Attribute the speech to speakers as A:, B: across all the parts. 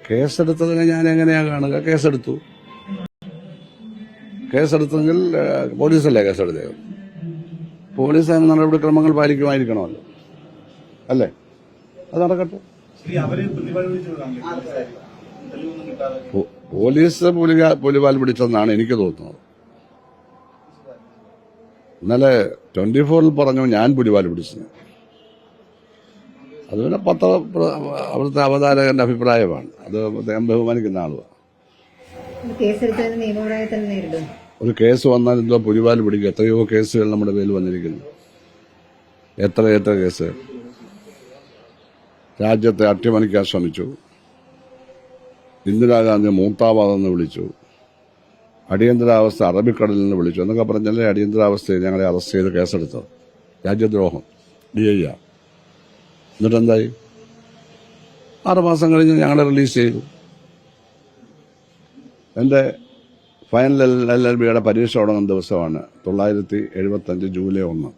A: കേസെടുത്തതിനെ ഞാൻ എങ്ങനെയാണ് കാണുക? കേസെടുത്തെങ്കിൽ പോലീസല്ലേ കേസെടുത്തത്? പോലീസ് അതിന് നടപടിക്രമങ്ങൾ പാലിക്കുമായിരിക്കണമല്ലോ, അല്ലേ? അത് നടക്കട്ടെ. പോലീസ് പുലിവാൽ പിടിച്ചെന്നാണ് എനിക്ക് തോന്നുന്നത്. ഇന്നലെ 24-ൽ പറഞ്ഞു ഞാൻ പുലിവാൽ പിടിച്ചത്. അത് പിന്നെ അവിടുത്തെ അവതാരകന്റെ അഭിപ്രായമാണ്. അത് അദ്ദേഹം ബഹുമാനിക്കുന്ന ആളുമാണ്. ഒരു കേസ് വന്നാൽ എന്തോ പുലിവാൽ പിടിക്കുക? എത്രയോ കേസുകൾ നമ്മുടെ പേരിൽ വന്നിരിക്കുന്നു. എത്ര കേസ് രാജ്യത്തെ അട്ടിമറിക്കാൻ ശ്രമിച്ചു. ഇന്ദിരാഗാന്ധി മൂർത്താബാദെന്ന് വിളിച്ചു. അടിയന്തരാവസ്ഥ അറബിക്കടലിൽ നിന്ന് വിളിച്ചു എന്നൊക്കെ പറഞ്ഞല്ലേ അടിയന്തരാവസ്ഥയിൽ ഞങ്ങളെ അറസ്റ്റ് ചെയ്ത് കേസെടുത്തത്. രാജ്യദ്രോഹം DIR. എന്നിട്ടെന്തായി? 6 മാസം കഴിഞ്ഞ് ഞങ്ങളെ റിലീസ് ചെയ്തു. എന്റെ ഫൈനൽ LLBയുടെ പരീക്ഷ തുടങ്ങുന്ന ദിവസമാണ് 1975 ജൂലൈ 1.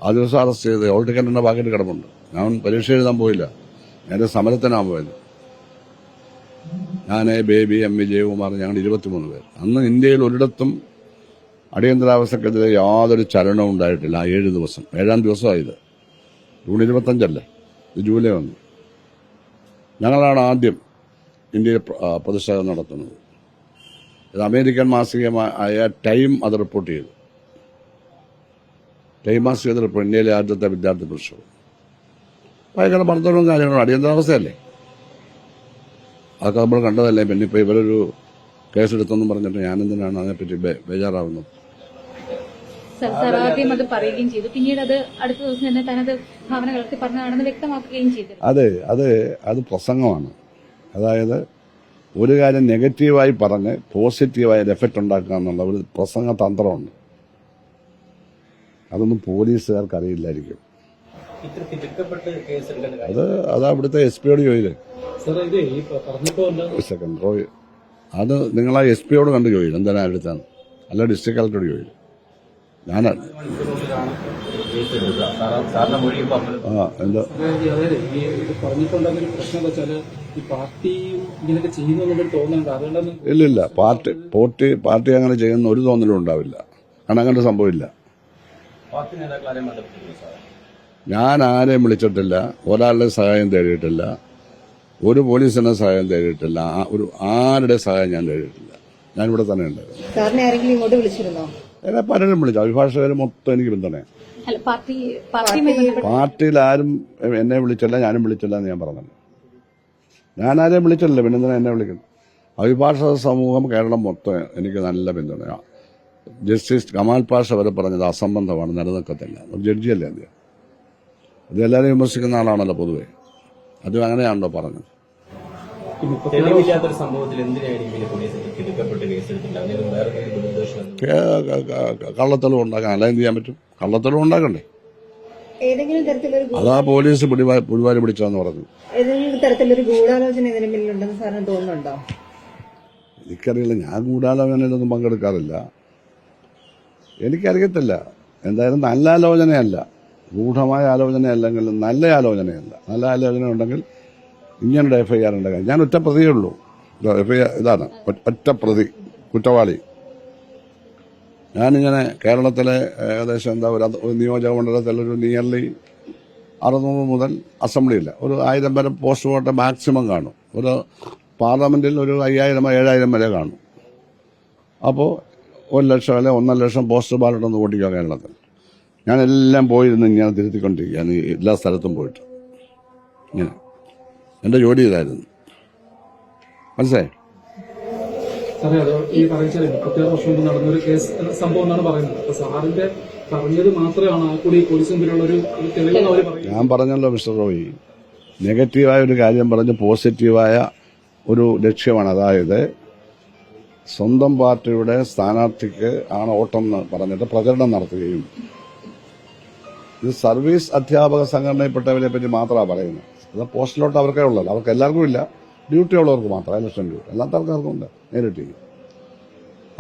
A: ആ ദിവസം അറസ്റ്റ് ചെയ്ത് ഹോൾ ടിക്കറ്റിന്റെ പാക്കറ്റ് കിടപ്പുണ്ട്. ഞാൻ പരീക്ഷ എഴുതാൻ പോയില്ല, എന്റെ സമരത്തിനാൻ പോയത്. ഞാൻ, ബേബി, MV ജയകുമാർ, ഞങ്ങൾ 23 പേർ. അന്ന് ഇന്ത്യയിൽ ഒരിടത്തും അടിയന്തരാവസ്ഥക്കെതിരെ യാതൊരു ചലനവും ഉണ്ടായിട്ടില്ല. ആ 7 ദിവസം, 7-ാം ദിവസമായത്. ജൂൺ 25 ഇത് ജൂലൈ 1. ഞങ്ങളാണ് ആദ്യം ഇന്ത്യയിൽ പ്രതിഷേധം നടത്തുന്നത്. ഇത് അമേരിക്കൻ മാസികമായ ടൈം അത് റിപ്പോർട്ട് ചെയ്തു. ടൈം മാസിക റിപ്പോർട്ട്, ഇന്ത്യയിലെ ആദ്യത്തെ വിദ്യാർത്ഥി പ്രക്ഷോഭം. ഭയങ്കര മർദ്ദനവും കാര്യങ്ങളും. അടിയന്തരാവസ്ഥയല്ലേ, അതൊക്കെ നമ്മൾ കണ്ടതല്ലേ. പിന്നെ ഇപ്പോൾ ഇവരൊരു കേസെടുത്തെന്നും പറഞ്ഞിട്ട് ഞാനെന്തിനാണ് അതിനെപ്പറ്റി ബേജാറാവുന്നത്?
B: ആദ്യം അത് പറയുകയും ചെയ്തു, പിന്നീട് അത് അടുത്ത ദിവസം തന്നെ തനത് ഭാവന കളർത്തി പറഞ്ഞതാണെന്ന് വ്യക്തമാക്കുകയും ചെയ്തു.
A: അത് പ്രസംഗമാണ്. അതായത് ഒരു കാര്യം നെഗറ്റീവായി പറഞ്ഞ് പോസിറ്റീവായ എഫക്റ്റ് ഉണ്ടാക്കുക എന്നുള്ള ഒരു പ്രസംഗ തന്ത്രമുണ്ട്. അതൊന്നും പോലീസുകാർക്ക് അറിയില്ലായിരിക്കും. അത് അവിടുത്തെ SP-യോട് ചോദിച്ചേ. സെക്കൻഡ് റോയ്, അത് നിങ്ങൾ ആ SP-യോട് കണ്ട് ചോദിച്ചു എന്താണ് അടുത്താണ്, അല്ല ഡിസ്ട്രിക്ട് കളക്ടറോട് ചോദിച്ചു. എന്താ ഇല്ലില്ല, പാർട്ടി അങ്ങനെ ചെയ്യുന്ന ഒരു തോന്നലും ഉണ്ടാവില്ല. കാരണം അങ്ങനെ സംഭവമില്ല. ഞാൻ ആരെയും വിളിച്ചിട്ടില്ല, ഒരാളുടെ സഹായം തേടിയിട്ടില്ല, ഒരു പോലീസിന്റെ സഹായം തേടിയിട്ടില്ല, ആരുടെ സഹായം ഞാൻ തേടിയിട്ടില്ല. ഞാനിവിടെ തന്നെ ഉണ്ടായിരുന്നു. എന്നെ പലരും വിളിച്ചു, അഭിഭാഷകർ മൊത്തം എനിക്ക് പിന്തുണ. പാർട്ടിയിൽ ആരും എന്നെ വിളിച്ചില്ല, ഞാനും വിളിച്ചില്ല എന്ന് ഞാൻ പറഞ്ഞു. ഞാൻ ആരെയും വിളിച്ചില്ല, പിന്നെന്തിനാ എന്നെ വിളിക്കുന്നു? അഭിഭാഷക സമൂഹം കേരളം മൊത്തം എനിക്ക് നല്ല പിന്തുണയാണ്. ജസ്റ്റിസ് കമാൽ പാഷ വരെ പറഞ്ഞത് അസംബന്ധമാണ്, നിലനിൽക്കത്തില്ല. ഒരു ജഡ്ജിയല്ലേ അദ്ദേഹം. അത് എല്ലാവരും വിമർശിക്കുന്ന ആളാണല്ലോ പൊതുവെ. അത് അങ്ങനെയാണല്ലോ പറഞ്ഞത്. കള്ളത്തലം ഉണ്ടാക്കാൻ അല്ല എന്ത് ചെയ്യാൻ പറ്റും? കള്ളത്തലം ഉണ്ടാക്കണ്ടേ? അതാ പോലീസ് പുലിവാല് പിടിച്ചതെന്ന് പറഞ്ഞു. എനിക്കറിയില്ല, ഞാൻ ഗൂഢാലോചനയിലൊന്നും പങ്കെടുക്കാറില്ല. എനിക്കറിയത്തില്ല. എന്തായാലും നല്ല ആലോചനയല്ല, ഗൂഢമായ ആലോചനയല്ലെങ്കിൽ നല്ല ആലോചനയല്ല. നല്ല ആലോചന ഉണ്ടെങ്കിൽ ഇങ്ങനൊരു FIR ഉണ്ടാകാൻ. ഞാൻ ഒറ്റ പ്രതിയേ ഉള്ളൂ. FIR ഇതാണ്, ഒറ്റ പ്രതി, കുറ്റവാളി. ഞാനിങ്ങനെ കേരളത്തിലെ ഏകദേശം ഒരു നിയോജക മണ്ഡലത്തിൽ ഒരു നിയർലി 600 മുതൽ അസംബ്ലിയില്ല ഒരു 1000 വരെ പോസ്റ്റ് വോട്ട് മാക്സിമം കാണും. ഒരു പാർലമെന്റിൽ ഒരു 5000-7000 വരെ കാണും. അപ്പോൾ 1 ലക്ഷം അല്ലെ 1.5 ലക്ഷം പോസ്റ്റ് ബാലറ്റ് ഒന്ന് വോട്ടിക്കുക കേരളത്തിൽ. ഞാനെല്ലാം പോയിരുന്ന് ഇങ്ങനെ തിരുത്തിക്കൊണ്ടിരിക്കുകയാണ്, എല്ലാ സ്ഥലത്തും പോയിട്ട്. ഇങ്ങനെ എന്റെ ജോലി ഇതായിരുന്നു. മനസ്സിലായി?
C: ഈ പറയുന്നത് 36 വർഷം മുമ്പ് നടന്നൊരു കേസ് സംഭവം എന്നാണ് പറയുന്നത്. സാറിന്റെ പറഞ്ഞത് മാത്രമാണ് ആ കൂടി പോലീസിനുള്ള ഒരു തെളിവെന്ന് അവർ പറയുന്നത്.
A: ഞാൻ പറഞ്ഞല്ലോ മിസ്റ്റർ റോയി, നെഗറ്റീവായ ഒരു കാര്യം പറഞ്ഞ് പോസിറ്റീവായ ഒരു ലക്ഷ്യമാണ്. അതായത് സ്വന്തം പാർട്ടിയുടെ സ്ഥാനാർത്ഥിക്ക് ആണ് വോട്ടം എന്ന് പറഞ്ഞിട്ട് പ്രചരണം നടത്തുകയും, ഇത് സർവീസ് അധ്യാപക സംഘടനയിൽപ്പെട്ടവരെ പറ്റി മാത്രമാണ് പറയുന്നത്. അത് പോസ്റ്റിലോട്ട് അവർക്കേ ഉള്ളത്, അവർക്ക് എല്ലാവർക്കും ഇല്ല. ഡ്യൂട്ടി ഉള്ളവർക്ക് മാത്രം, ഇലക്ഷൻ ഡ്യൂട്ടി അല്ലാത്ത ആൾക്കാർക്കും ഉണ്ട് നേരിട്ട്.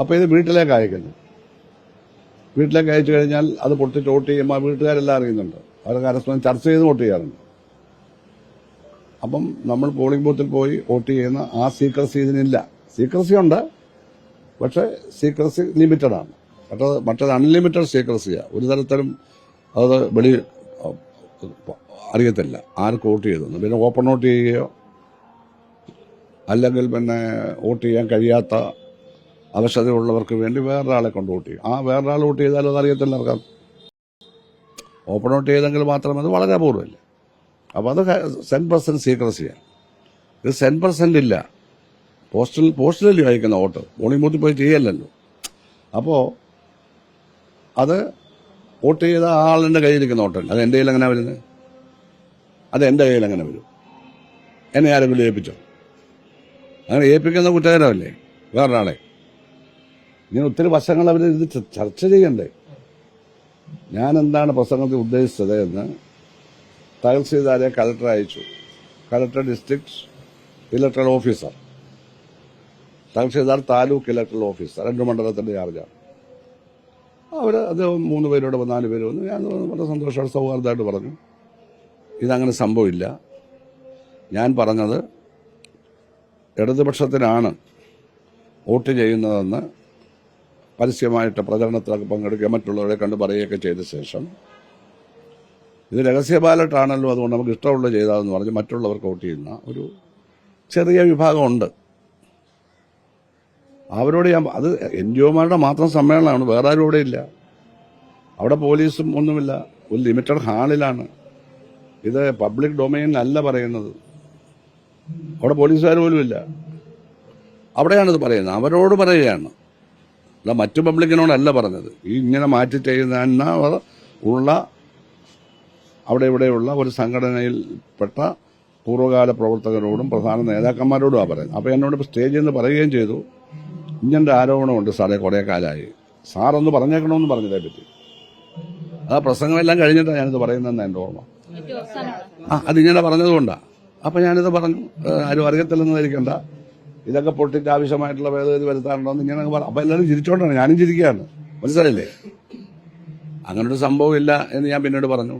A: അപ്പോൾ ഇത് വീട്ടിലേക്ക് അയക്കുന്നു. വീട്ടിലേക്ക് അയച്ചു കഴിഞ്ഞാൽ അത് പൊട്ടിച്ച് വോട്ട് ചെയ്യുമ്പോൾ വീട്ടുകാരെല്ലാം അറിയുന്നുണ്ട്. അവർ പരസ്പരം ചർച്ച ചെയ്ത് വോട്ട് ചെയ്യാറുണ്ട്. അപ്പം നമ്മൾ പോളിംഗ് ബൂത്തിൽ പോയി വോട്ട് ചെയ്യുന്ന ആ സീക്രസി ഇതിനില്ല. സീക്രസി ഉണ്ട്, പക്ഷെ സീക്രസി ലിമിറ്റഡ് ആണ്. മറ്റേത് അൺലിമിറ്റഡ് സീക്രസിയാണ്. ഒരു തരത്തിലും അത് വെളി അറിയത്തില്ല ആർക്ക് വോട്ട് ചെയ്തെന്ന്. പിന്നെ ഓപ്പൺ വോട്ട് ചെയ്യുകയോ അല്ലെങ്കിൽ പിന്നെ വോട്ട് ചെയ്യാൻ കഴിയാത്ത അവശതയുള്ളവർക്ക് വേണ്ടി വേറൊരാളെ കൊണ്ട് വോട്ട് ചെയ്യും. ആ വേറൊരാൾ വോട്ട് ചെയ്താലും അത് അറിയത്തില്ല ആർക്കാം. ഓപ്പൺ വോട്ട് ചെയ്തെങ്കിൽ മാത്രമേ അത് വളരെ അപൂർവമല്ലേ. അപ്പോൾ അത് 10% സീക്രസിയാണ്. ഇത് 10% ഇല്ല. പോസ്റ്റലിൽ അയക്കുന്ന വോട്ട് പോളിംഗ് ബൂത്തിൽ പോയി ചെയ്യല്ലല്ലോ. അപ്പോൾ അത് വോട്ട് ചെയ്ത ആളിൻ്റെ കയ്യിലിരിക്കുന്ന വോട്ടല്ല. അത് എൻ്റെ കയ്യിൽ എങ്ങനെ വരുന്നത്? അത് എൻ്റെ കയ്യിൽ എങ്ങനെ വരും? എന്നെ ആരെങ്കിലും ഏൽപ്പിച്ചോ? അങ്ങനെ ഏൽപ്പിക്കുന്ന കുറ്റകരമല്ലേ വേറൊരാളെ? ഇങ്ങനെ ഒത്തിരി വശങ്ങൾ അവർ ഇത് ചർച്ച ചെയ്യണ്ടേ? ഞാൻ എന്താണ് പ്രസംഗത്തിൽ ഉദ്ദേശിച്ചത് എന്ന് തഹസിൽദാരെ കളക്ടർ അയച്ചു. Collector district electoral officer, tahsildar taluk electoral officer, 2 മണ്ഡലത്തിന്റെ ചാർജാണ്. അത് 3 പേരോട് 4 പേര് വന്നു. ഞാൻ വളരെ സന്തോഷത്തോടെ സൗഹാർദ്ദമായിട്ട് പറഞ്ഞു, ഇതങ്ങനെ സംഭവമില്ല. ഞാൻ പറഞ്ഞത് ഇടതുപക്ഷത്തിനാണ് വോട്ട് ചെയ്യുന്നതെന്ന് പരസ്യമായിട്ട് പ്രചരണത്തിലൊക്കെ പങ്കെടുക്കുക, മറ്റുള്ളവരെ കണ്ട് പറയുകയൊക്കെ ചെയ്ത ശേഷം ഇത് രഹസ്യ ബാലറ്റാണല്ലോ, അതുകൊണ്ട് നമുക്ക് ഇഷ്ടമുള്ളത് ചെയ്താലെന്ന് പറഞ്ഞ് മറ്റുള്ളവർക്ക് വോട്ട് ചെയ്യുന്ന ഒരു ചെറിയ വിഭാഗമുണ്ട്. അവരോട് അത് NGOമാരുടെ മാത്രം സമ്മേളനമാണ്, വേറെ ആരും ഇവിടെ ഇല്ല. അവിടെ പോലീസും ഒന്നുമില്ല, ഒരു ലിമിറ്റഡ് ഹാളിലാണ്. ഇത് പബ്ലിക് ഡൊമൈനിലല്ല പറയുന്നത്. അവിടെ പോലീസുകാർ പോലും ഇല്ല. അവിടെയാണിത് പറയുന്നത്, അവരോട് പറയുകയാണ്. അല്ല മറ്റു പബ്ലിക്കിനോടല്ല പറഞ്ഞത്. ഈ ഇങ്ങനെ മാറ്റി ചെയ്യുന്ന ഉള്ള അവിടെ ഇവിടെയുള്ള ഒരു സംഘടനയിൽപ്പെട്ട പൂർവ്വകാല പ്രവർത്തകരോടും പ്രധാന നേതാക്കന്മാരോടുമാണ് പറയുന്നത്. അപ്പോൾ എന്നോട് സ്റ്റേജിൽ നിന്ന് പറയുകയും ചെയ്തു, ഇങ്ങനത്തെ ആരോപണമുണ്ട് സാറേ, കുറേ കാലമായി, സാറൊന്ന് പറഞ്ഞേക്കണമെന്ന് പറഞ്ഞതേ പറ്റി. ആ പ്രസംഗമെല്ലാം കഴിഞ്ഞിട്ടാണ് ഞാനിത് പറയുന്നതെന്ന് എൻ്റെ ഓർമ്മ. അതിങ്ങനെ പറഞ്ഞതുകൊണ്ടാണ്. അപ്പം ഞാനിത് പറഞ്ഞു, ആരും അറിയത്തില്ലെന്ന് ധരിക്കണ്ട, ഇതൊക്കെ പൊട്ടിച്ച് ആവശ്യമായിട്ടുള്ള ഭേദഗതി വരുത്താറുണ്ടോന്ന് ഇങ്ങനെ പറഞ്ഞു. അപ്പം എല്ലാവരും ചിരിച്ചോണ്ടാണ്, ഞാനും ചിരിക്കുകയാണ്, മനസ്സിലായില്ലേ? അങ്ങനൊരു സംഭവം ഇല്ല എന്ന് ഞാൻ പിന്നീട് പറഞ്ഞു.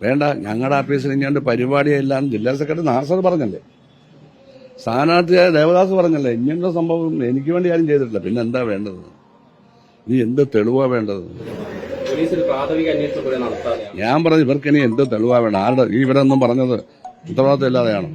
A: വേണ്ട, ഞങ്ങളുടെ ആഫീസിൽ ഇങ്ങനെ പരിപാടിയില്ല എന്ന് ജില്ലാ സെക്രട്ടറി നാസർ പറഞ്ഞല്ലേ, സ്ഥാനാർത്ഥിയായ ദേവദാസ് പറഞ്ഞല്ലേ, ഇങ്ങനൊരു സംഭവം എനിക്ക് വേണ്ടി ആരും ചെയ്തിട്ടില്ല. പിന്നെ എന്താ വേണ്ടത്? നീ എന്ത് തെളിവാ വേണ്ടത്? ഞാൻ പറഞ്ഞു, ഇവർക്ക് ഇനി എന്ത് തെളിവാ വേണ്ട? ആരുടെ ഇവരൊന്നും പറഞ്ഞത് ഉത്തരവാദിത്തം ഇല്ലാതെയാണോ?